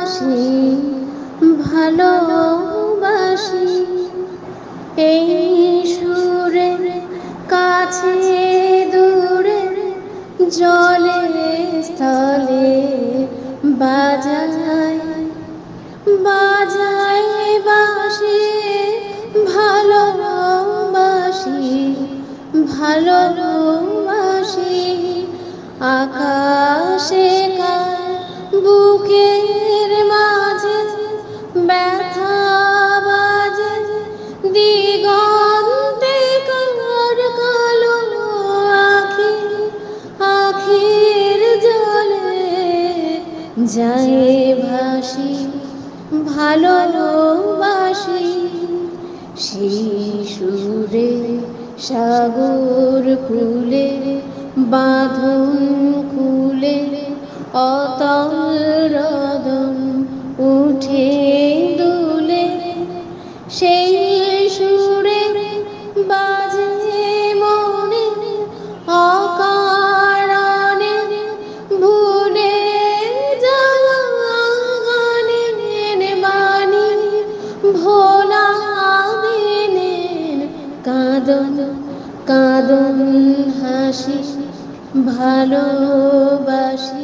ভালোবাসি ভালোবাসি এই সুরে কাছে দূরে জলে স্থলে বাজায় বাজায় বাঁশি ভালোবাসি ভালোবাসি আকাশে কার বুকের মাঝে ব্যথা বাজে দিগন্তে কার কালো আখি আখির জলে যায় ভাসি ভালোবাসি সেই সুরে সাগর কূলে বাঁধন খুলে অতল রদন উঠে দুলে সেই সুরে বাজে মনে অকারণে ভুলে যাওয়া গানের বাণী ভোলা দিনের কাঁদন কাঁদন হাসি ভালোবাসি।